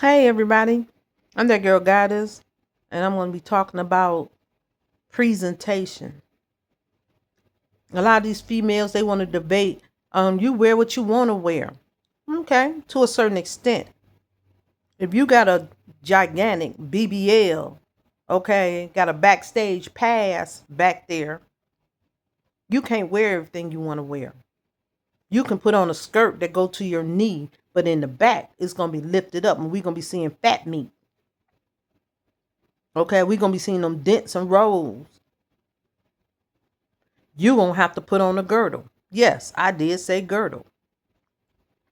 Hey everybody, I'm that girl Goddess, and I'm going to be talking about presentation. A lot of these females they want to debate. You wear what you want to wear, okay, to a certain extent. If you got a gigantic BBL, okay, got a backstage pass back there, you can't wear everything you want to wear. You can put on a skirt that go to your knee, but in the back it's gonna be lifted up, and we're gonna be seeing fat meat. Okay, we're gonna be seeing them dents and rolls. You gonna have to put on a girdle. Yes, I did say girdle.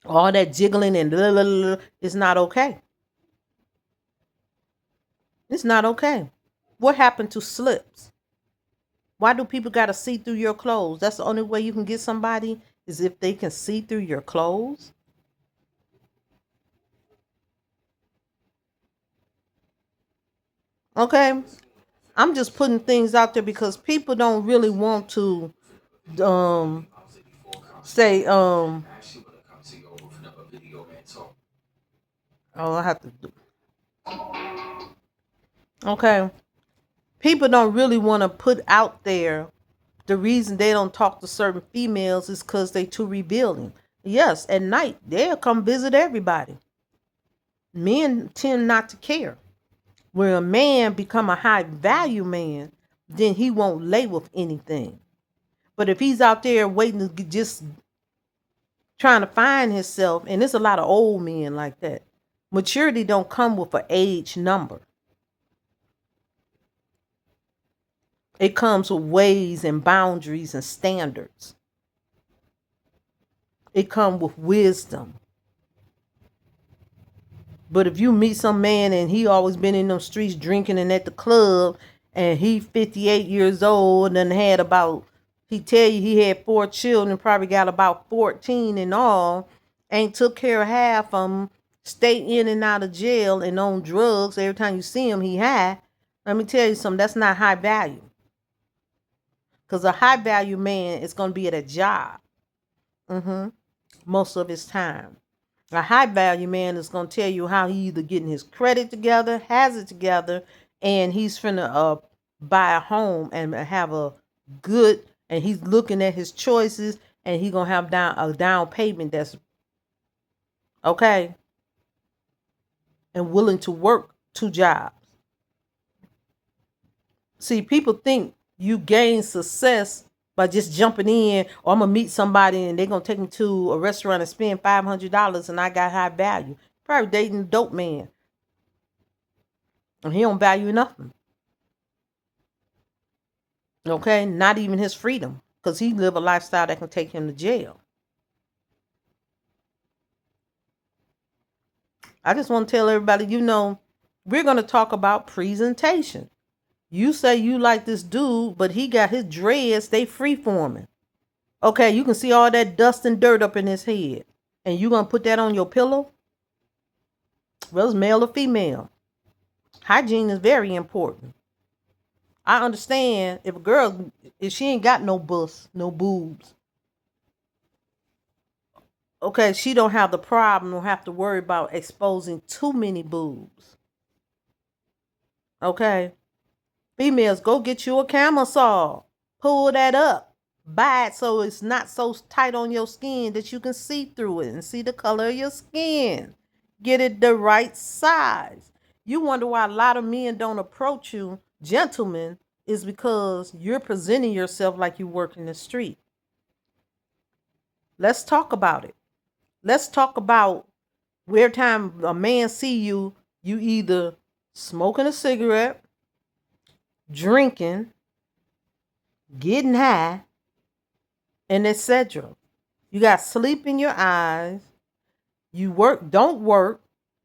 All that jiggling and blah, blah, blah, is not okay. It's not okay. What happened to slips? Why do people gotta see through your clothes? That's the only way you can get somebody is if they can see through your clothes. Okay, I'm just putting things out there because people don't really want to um say oh I have to do okay. People don't really want to put out there the reason they don't talk to certain females is because they too revealing. Yes, at night they'll come visit everybody. Men tend not to care. When a man become a high value man, then he won't lay with anything. But if he's out there waiting to just trying to find himself, and there's a lot of old men like that. Maturity don't come with an age number. It comes with ways and boundaries and standards. It comes with wisdom. But if you meet some man and he always been in them streets drinking and at the club, and he 58 years old and had about, he tell you he had 4 children, probably got about 14 in all, ain't took care of half of them, stay in and out of jail and on drugs. Every time you see him, he high. Let me tell you something, that's not high value. Because a high value man is going to be at a job most of his time. A high value man is going to tell you how he either getting his credit together, has it together, and he's finna buy a home and have a good, and he's looking at his choices, and he gonna have a down payment that's okay and willing to work 2 jobs. See, people think you gain success by just jumping in, or I'm gonna meet somebody and they're gonna take me to a restaurant and spend $500 and I got high value. Probably dating a dope man. And he don't value nothing. Okay, not even his freedom, because he live a lifestyle that can take him to jail. I just want to tell everybody, we're going to talk about presentation. You say you like this dude, but he got his dreads, they free forming. Okay, you can see all that dust and dirt up in his head. And you going to put that on your pillow? Well, it's male or female. Hygiene is very important. I understand if a girl, if she ain't got no bust, no boobs, okay, she don't have the problem, don't have to worry about exposing too many boobs. Okay. Females, go get you a camel saw. Pull that up. Buy it so it's not so tight on your skin that you can see through it and see the color of your skin. Get it the right size. You wonder why a lot of men don't approach you, gentlemen, is because you're presenting yourself like you work in the street. Let's talk about it. Let's talk about where time a man see you, you either smoking a cigarette, drinking, getting high, and etc. You got sleep in your eyes. You don't work.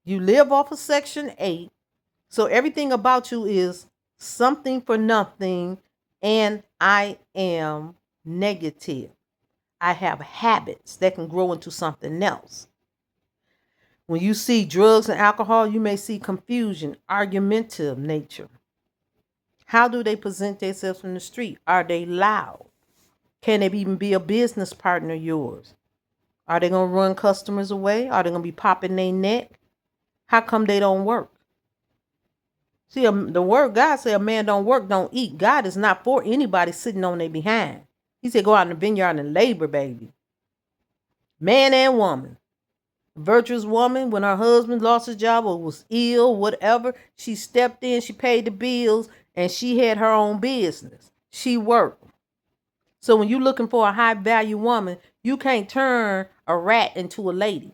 You live off of Section 8. So everything about you is something for nothing, and I am negative. I have habits that can grow into something else. When you see drugs and alcohol, you may see confusion, argumentative nature. How do they present themselves in the street? Are they loud? Can they even be a business partner of yours? Are they going to run customers away? Are they going to be popping their neck? How come they don't work? See, the word God said, a man don't work, don't eat. God is not for anybody sitting on their behind. He said, go out in the vineyard and labor, baby. Man and woman. Virtuous woman, when her husband lost his job or was ill, whatever, she stepped in, she paid the bills, and she had her own business. She worked. So when you're looking for a high value woman, you can't turn a rat into a lady.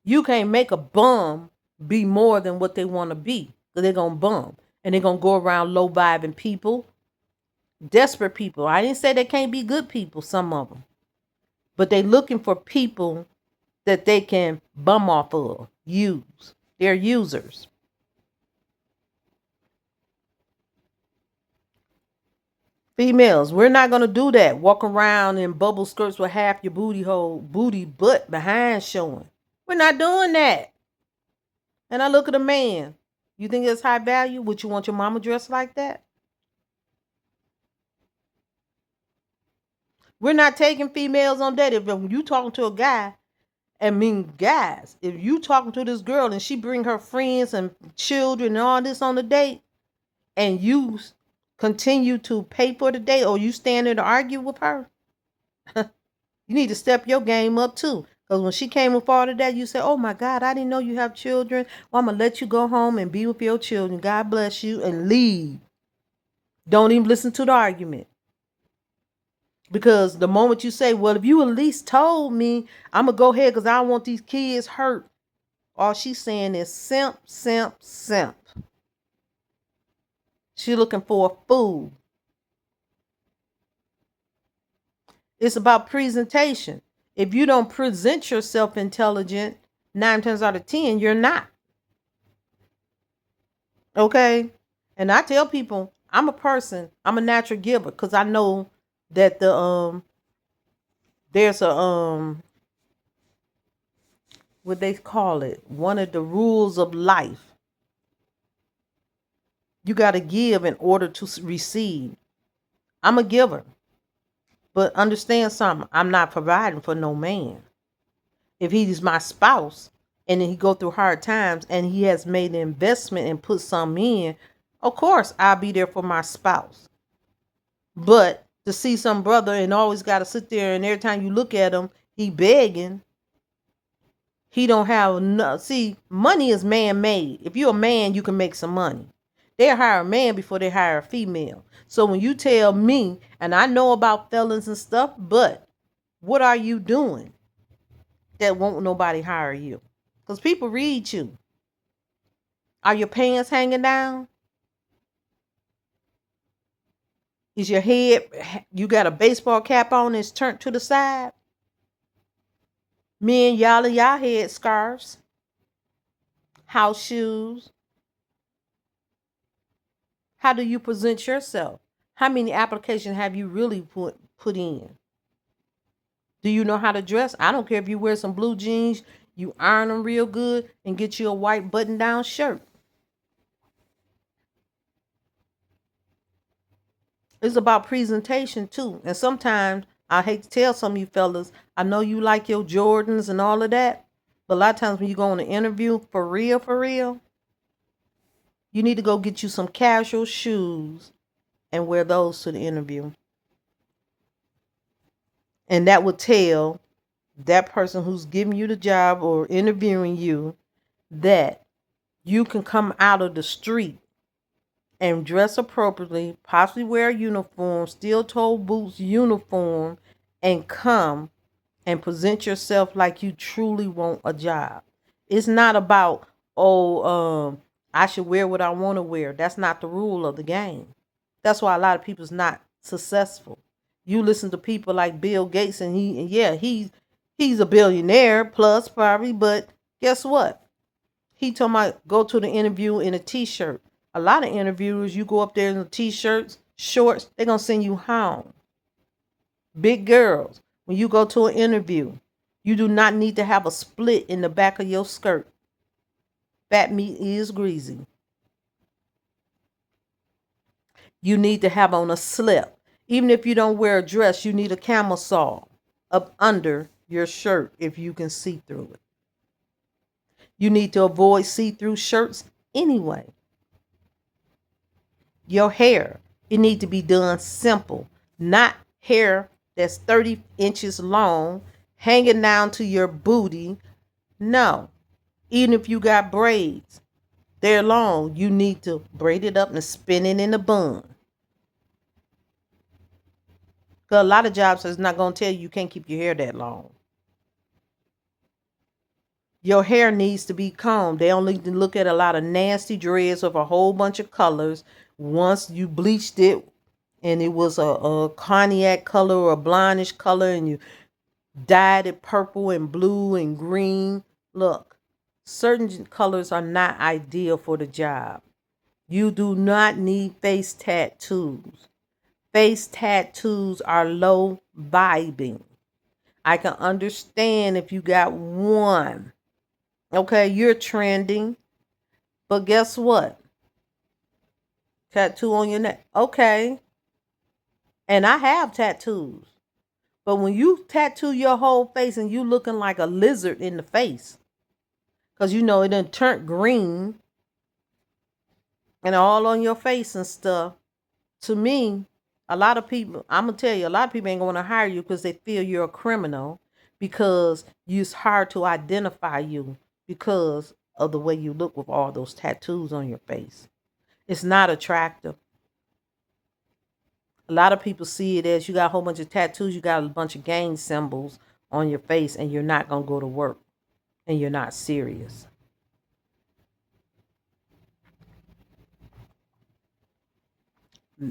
You can't make a bum be more than what they want to be, because they're going to bum. And they're going to go around low vibing people, desperate people. I didn't say they can't be good people, some of them. But they're looking for people that they can bum off of, use. They're users. Females, we're not going to do that. Walk around in bubble skirts with half your booty butt behind showing. We're not doing that. And I look at a man. You think it's high value? Would you want your mama dressed like that? We're not taking females on date. If you talking to a guy, guys, if you talking to this girl and she bring her friends and children and all this on the date, and you continue to pay for the date, or you stand there to argue with her, you need to step your game up too. Because when she came with all of that, you said, oh my God, I didn't know you have children. Well, I'm going to let you go home and be with your children. God bless you, and leave. Don't even listen to the argument. Because the moment you say, well, if you at least told me, I'm going to go ahead because I don't want these kids hurt. All she's saying is simp, simp, simp. She's looking for a fool. It's about presentation. If you don't present yourself intelligent, 9 times out of 10, you're not. Okay? And I tell people, I'm a natural giver, because I know that there's a what they call it, one of the rules of life. You got to give in order to receive. I'm a giver. But understand something, I'm not providing for no man. If he's my spouse and then he go through hard times and he has made an investment and put some in, of course I'll be there for my spouse. But to see some brother and always got to sit there and every time you look at him, he begging. He don't have enough. See, money is man-made. If you're a man, you can make some money. They hire a man before they hire a female. So when you tell me, and I know about felons and stuff, but what are you doing that won't nobody hire you? Because people read you. Are your pants hanging down? Is your head, you got a baseball cap on, it's turned to the side? Men, y'all in y'all head scarves, house shoes. How do you present yourself? How many applications have you really put in? Do you know how to dress? I don't care if you wear some blue jeans, you iron them real good, and get you a white button-down shirt. It's about presentation too. And sometimes, I hate to tell some of you fellas, I know you like your Jordans and all of that, but a lot of times when you go on an interview, for real, you need to go get you some casual shoes and wear those to the interview. And that would tell that person who's giving you the job or interviewing you that you can come out of the street and dress appropriately, possibly wear a uniform, steel-toe boots uniform, and come and present yourself like you truly want a job. It's not about, I should wear what I want to wear. That's not the rule of the game. That's why a lot of people's not successful. You listen to people like Bill Gates, and he's a billionaire plus probably, but guess what? He told me go to the interview in a t-shirt. A lot of interviewers, you go up there in the t-shirts, shorts, they're going to send you home. Big girls, when you go to an interview, you do not need to have a split in the back of your skirt. Fat meat is greasy. You need to have on a slip. Even if you don't wear a dress, you need a camisole up under your shirt if you can see through it. You need to avoid see-through shirts anyway. Your hair, it need to be done simple, not hair that's 30 inches long, hanging down to your booty. No, even if you got braids, they're long. You need to braid it up and spin it in a bun. Because a lot of jobs is not going to tell you can't keep your hair that long. Your hair needs to be combed. They only look at a lot of nasty dreads of a whole bunch of colors. Once you bleached it and it was a cognac color or a blondish color and you dyed it purple and blue and green. Look, certain colors are not ideal for the job. You do not need face tattoos. Face tattoos are low vibing. I can understand if you got one. Okay, you're trending. But guess what? Tattoo on your neck. Okay. And I have tattoos. But when you tattoo your whole face and you looking like a lizard in the face, because you know it done turned green and all on your face and stuff, to me, a lot of people, I'm going to tell you, a lot of people ain't going to hire you because they feel you're a criminal, because it's hard to identify you because of the way you look with all those tattoos on your face. It's not attractive. A lot of people see it as you got a whole bunch of tattoos, you got a bunch of gang symbols on your face, and you're not going to go to work, and you're not serious.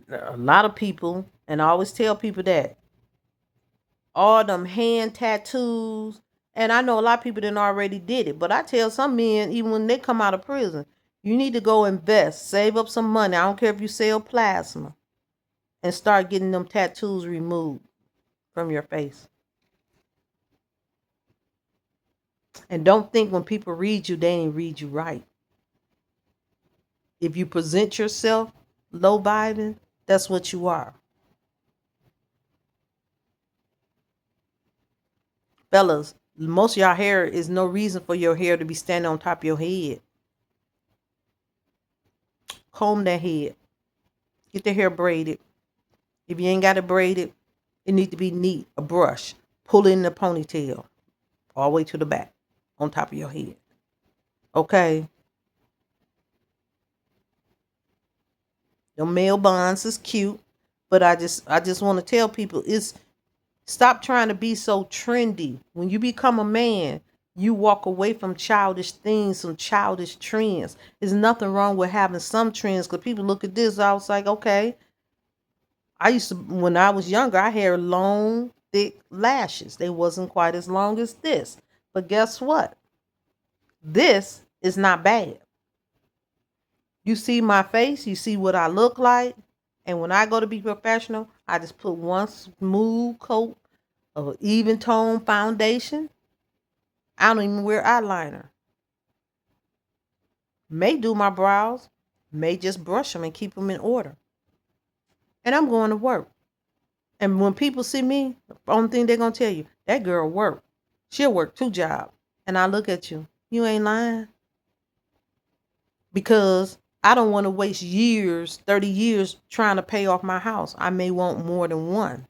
A lot of people, and I always tell people that all them hand tattoos, and I know a lot of people didn't already did it, but I tell some men, even when they come out of prison, you need to go invest, save up some money. I don't care if you sell plasma, and start getting them tattoos removed from your face. And don't think when people read you, they ain't read you right. If you present yourself low vibing, that's what you are. Fellas, most of y'all hair is no reason for your hair to be standing on top of your head. Comb that head. Get the hair braided. If you ain't got it braided, it need to be neat. A brush. Pull it in the ponytail. All the way to the back. On top of your head. Okay? The male bonds is cute. But I just want to tell people, stop trying to be so trendy. When you become a man, you walk away from childish things, some childish trends. There's nothing wrong with having some trends, because people look at this. I was like, okay. I used to, when I was younger, I had long, thick lashes. They wasn't quite as long as this. But guess what? This is not bad. You see my face, you see what I look like. And when I go to be professional, I just put one smooth coat of an even tone foundation. I don't even wear eyeliner. May do my brows, may just brush them and keep them in order. And I'm going to work. And when people see me, the only thing they're going to tell you, that girl work. She'll work 2 jobs. And I look at you, you ain't lying. Because I don't want to waste years, 30 years trying to pay off my house. I may want more than one.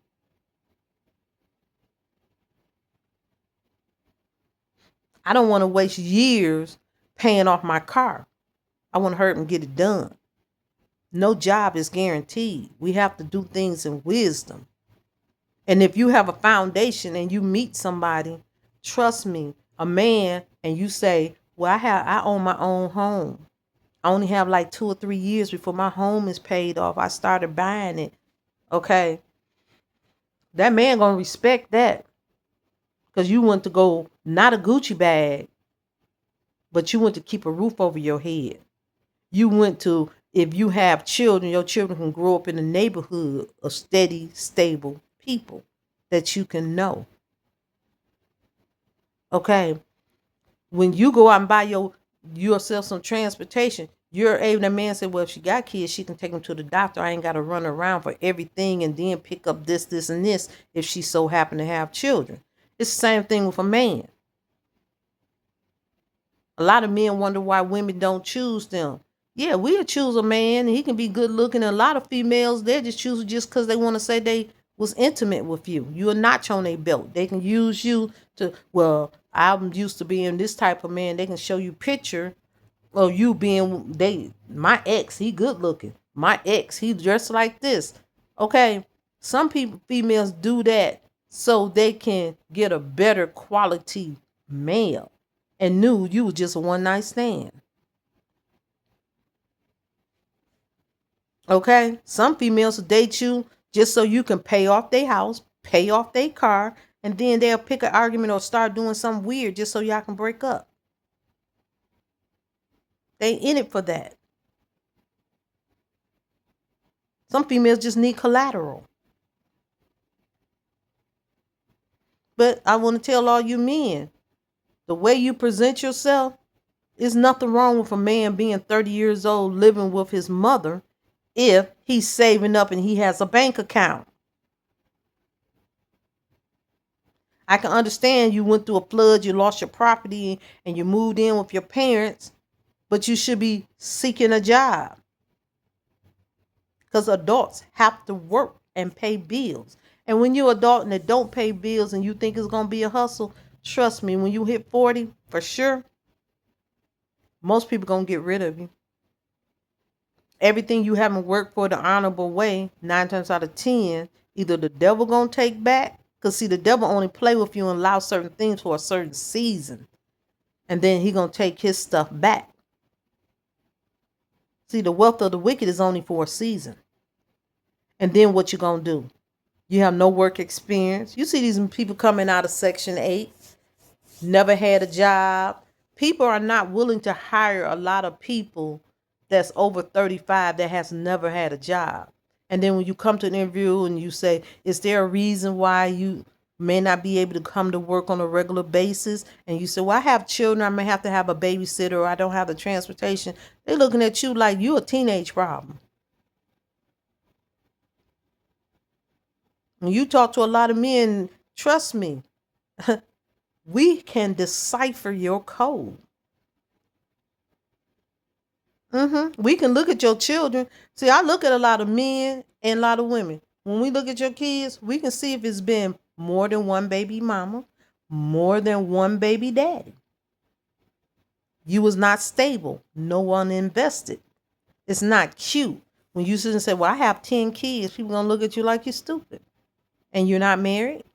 I don't want to waste years paying off my car. I want to hurry up and get it done. No job is guaranteed. We have to do things in wisdom. And if you have a foundation and you meet somebody, trust me, a man, and you say, well, I own my own home. I only have like 2 or 3 years before my home is paid off. I started buying it. Okay. That man gonna respect that. Because you want to go, not a Gucci bag, but you want to keep a roof over your head. You want to, if you have children, your children can grow up in a neighborhood of steady, stable people that you can know. Okay. When you go out and buy yourself some transportation, you're able, the man said, well, if she got kids, she can take them to the doctor. I ain't got to run around for everything and then pick up this, and this if she so happen to have children. It's the same thing with a man. A lot of men wonder why women don't choose them. Yeah, we'll choose a man. He can be good looking. A lot of females, they just choose just because they want to say they was intimate with you. You're a notch on their belt. They can use you to, well, I'm used to being this type of man. They can show you picture of you being, my ex, he good looking. My ex, he dressed like this. Okay, some people, females do that so they can get a better quality male and knew you was just a one night stand. Okay, some females will date you just so you can pay off their house, pay off their car, and then they'll pick an argument or start doing something weird just so y'all can break up. They in it for that. Some females just need collateral. But I want to tell all you men, the way you present yourself, is nothing wrong with a man being 30 years old living with his mother if he's saving up and he has a bank account. I can understand you went through a flood, you lost your property, and you moved in with your parents, but you should be seeking a job because adults have to work and pay bills. And when you're adult and it don't pay bills and you think it's going to be a hustle, trust me, when you hit 40, for sure, most people going to get rid of you. Everything you haven't worked for the honorable way, 9 times out of 10, either the devil going to take back, because see, the devil only play with you and allow certain things for a certain season. And then he going to take his stuff back. See, the wealth of the wicked is only for a season. And then what you going to do? You have no work experience. You see these people coming out of Section 8, never had a job. People are not willing to hire a lot of people that's over 35 that has never had a job. And then when you come to an interview and you say, is there a reason why you may not be able to come to work on a regular basis? And you say, well, I have children. I may have to have a babysitter, or I don't have the transportation. They're looking at you like you're a teenage problem. When you talk to a lot of men, trust me, we can decipher your code. We can look at your children. See, I look at a lot of men and a lot of women. When we look at your kids, we can see if it's been more than one baby mama, more than one baby daddy. You was not stable. No one invested. It's not cute. When you sit and say, well, I have 10 kids, people going to look at you like you're stupid. And you're not married.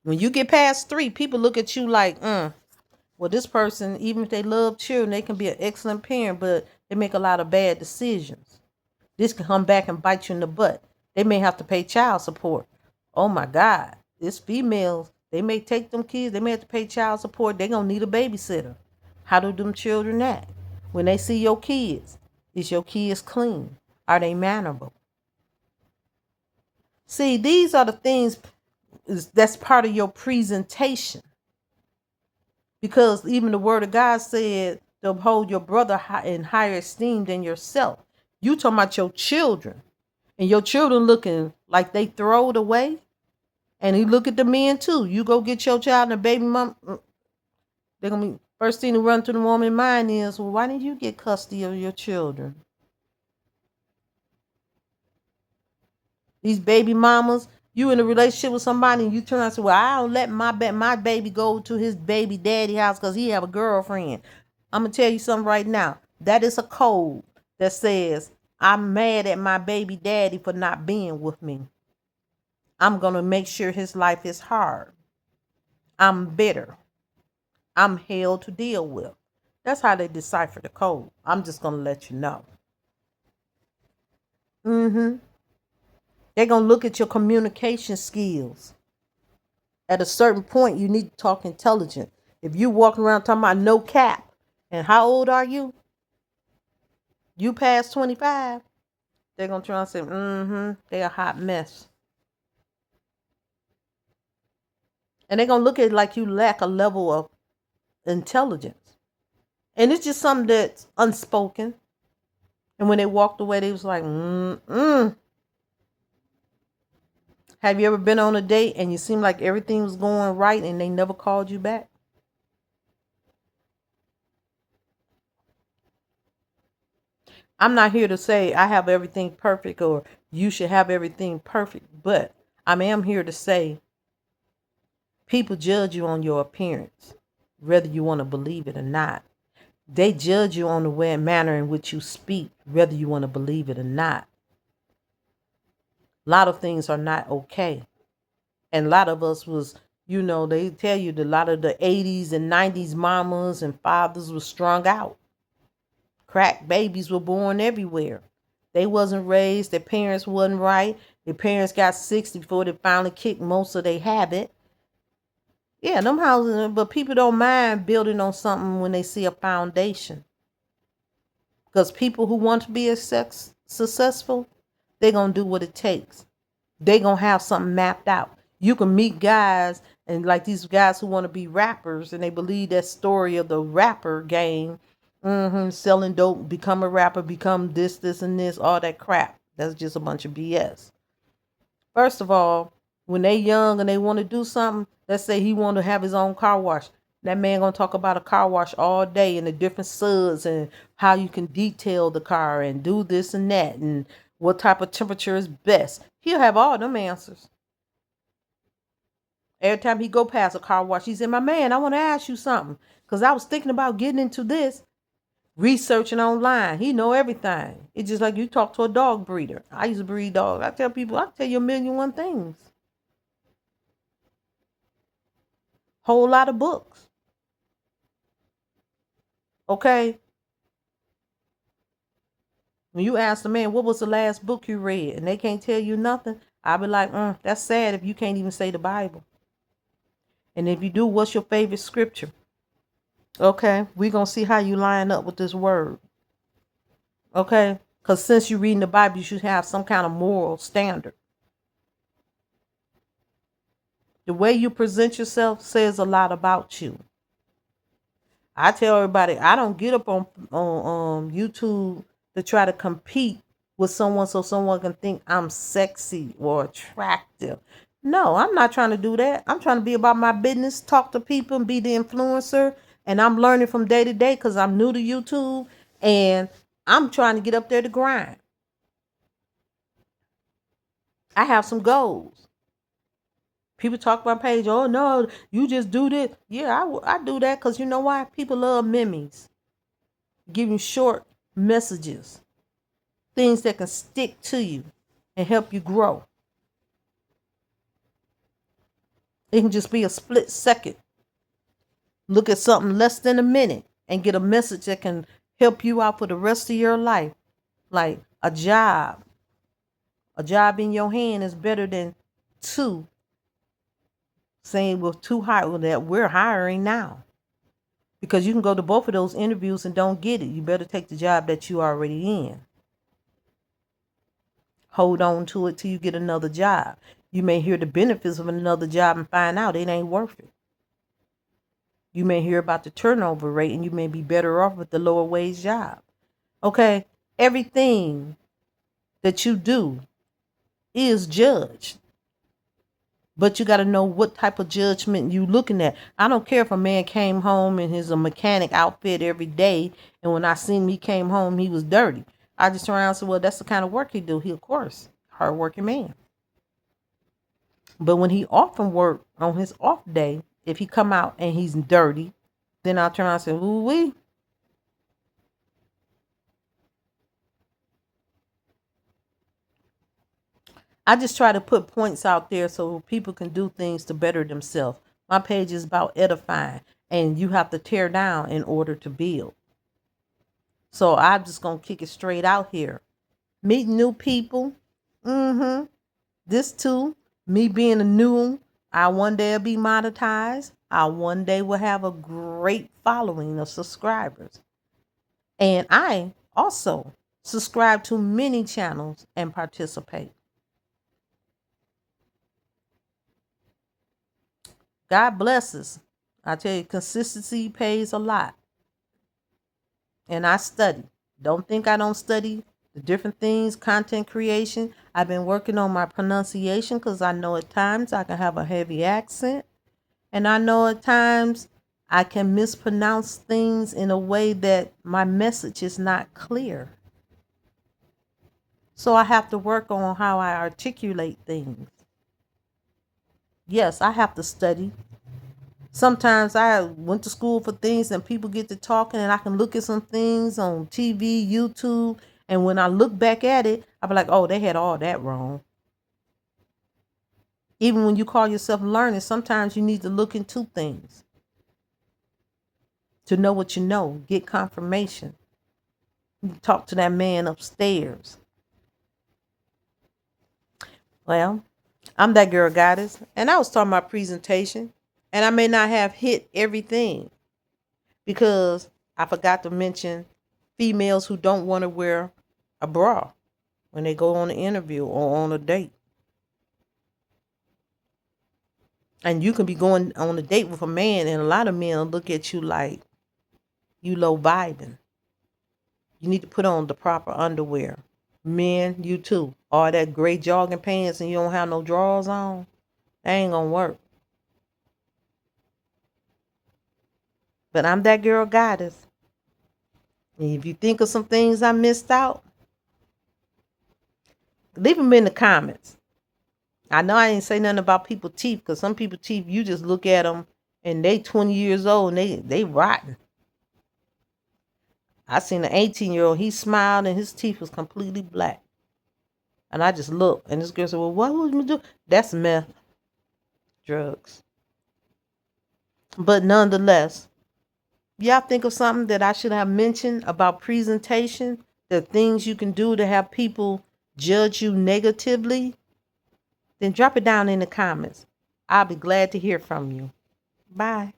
When you get past 3, people look at you like, well, this person, even if they love children, they can be an excellent parent, but they make a lot of bad decisions. This can come back and bite you in the butt. They may have to pay child support. Oh my God, it's females. They may take them kids. They may have to pay child support. They're going to need a babysitter. How do them children act? When they see your kids, is your kids clean? Are they mannerable? See, these are the things that's part of your presentation. Because even the word of God said to hold your brother in higher esteem than yourself. You talking about your children. And your children looking like they throw it away. And you look at the men too. You go get your child and a baby mom. They're going to be, first thing to run through the woman's mind is, well, why didn't you get custody of your children? These baby mamas, you in a relationship with somebody and you turn around and say, well, I don't let my baby go to his baby daddy house because he have a girlfriend. I'm going to tell you something right now. That is a code that says, I'm mad at my baby daddy for not being with me. I'm going to make sure his life is hard. I'm bitter. I'm hell to deal with. That's how they decipher the code. I'm just going to let you know. They're going to look at your communication skills. At a certain point, you need to talk intelligent. If you walking around talking about no cap, and how old are you? You past 25, they're going to try and say, they're a hot mess. And they're going to look at it like you lack a level of intelligence. And it's just something that's unspoken. And when they walked away, they was like, Have you ever been on a date and you seemed like everything was going right and they never called you back? I'm not here to say I have everything perfect or you should have everything perfect, but I am here to say people judge you on your appearance, whether you want to believe it or not. They judge you on the way and manner in which you speak, whether you want to believe it or not. A lot of things are not okay. And a lot of us was, they tell you that a lot of the 80s and 90s mamas and fathers were strung out. Crack babies were born everywhere. They wasn't raised, their parents wasn't right. Their parents got 60 before they finally kicked most of their habit. Yeah, them houses, but people don't mind building on something when they see a foundation. Because people who want to be successful, they're going to do what it takes. They're going to have something mapped out. You can meet guys, and like these guys who want to be rappers, and they believe that story of the rapper game. Selling dope, become a rapper, become this, and this, all that crap. That's just a bunch of BS. First of all, when they young and they want to do something, let's say he want to have his own car wash. That man gonna talk about a car wash all day and the different suds and how you can detail the car and do this and that and what type of temperature is best. He'll have all them answers. Every time he go past a car wash, he said, "My man, I want to ask you something because I was thinking about getting into this." Researching online, he know everything. It's just like you talk to a dog breeder. I used to breed dogs. I tell people, I tell you a million one things. Whole lot of books. Okay. When you ask the man, what was the last book you read? And they can't tell you nothing. I'll be like, that's sad if you can't even say the Bible. And if you do, what's your favorite scripture? Okay. We're going to see how you line up with this word. Okay. Because since you're reading the Bible, you should have some kind of moral standard. The way you present yourself says a lot about you. I tell everybody, I don't get up on YouTube to try to compete with someone so someone can think I'm sexy or attractive. No, I'm not trying to do that. I'm trying to be about my business, talk to people and be the influencer. And I'm learning from day to day because I'm new to YouTube and I'm trying to get up there to grind. I have some goals. People talk about page, oh no, you just do this. Yeah, I do that because you know why? People love memes. Giving short messages. Things that can stick to you and help you grow. It can just be a split second. Look at something less than a minute and get a message that can help you out for the rest of your life. Like a job. A job in your hand is better than two. Saying we're too high, that we're hiring now. Because you can go to both of those interviews and don't get it. You better take the job that you're already in. Hold on to it till you get another job. You may hear the benefits of another job and find out it ain't worth it. You may hear about the turnover rate and you may be better off with the lower wage job. Okay, everything that you do is judged. But you got to know what type of judgment you looking at. I don't care if a man came home in his mechanic outfit every day, and when I seen him, he came home, he was dirty. I just turn around and say, well, that's the kind of work he do. He, of course, hardworking man. But when he off from work on his off day, if he come out and he's dirty, then I'll turn around and say, ooh wee. I just try to put points out there so people can do things to better themselves. My page is about edifying, and you have to tear down in order to build. So I'm just going to kick it straight out here. Meet new people. This too, me being a new, I one day will be monetized. I one day will have a great following of subscribers. And I also subscribe to many channels and participate. God blesses. I tell you, consistency pays a lot. And I study. Don't think I don't study the different things, content creation. I've been working on my pronunciation because I know at times I can have a heavy accent. And I know at times I can mispronounce things in a way that my message is not clear. So I have to work on how I articulate things. Yes, I have to study. Sometimes I went to school for things and people get to talking and I can look at some things on TV, YouTube, and when I look back at it, I'll be like, oh, they had all that wrong. Even when you call yourself learning, sometimes you need to look into things to know what you know, get confirmation. Talk to that man upstairs. Well, I'm that girl goddess, and I was talking about presentation, and I may not have hit everything because I forgot to mention females who don't want to wear a bra when they go on an interview or on a date. And you can be going on a date with a man, and a lot of men look at you like you low vibing. You need to put on the proper underwear. Men, you too. All that gray jogging pants and you don't have no drawers on, that ain't gonna work. But I'm that girl goddess. And if you think of some things I missed out, leave them in the comments. I know I didn't say nothing about people's teeth because some people's teeth, you just look at them and they 20 years old and they rotten. I seen an 18-year-old, he smiled and his teeth was completely black. And I just looked and this girl said, well, what would you do? That's meth, drugs. But nonetheless, y'all think of something that I should have mentioned about presentation, the things you can do to have people judge you negatively, then drop it down in the comments. I'll be glad to hear from you. Bye.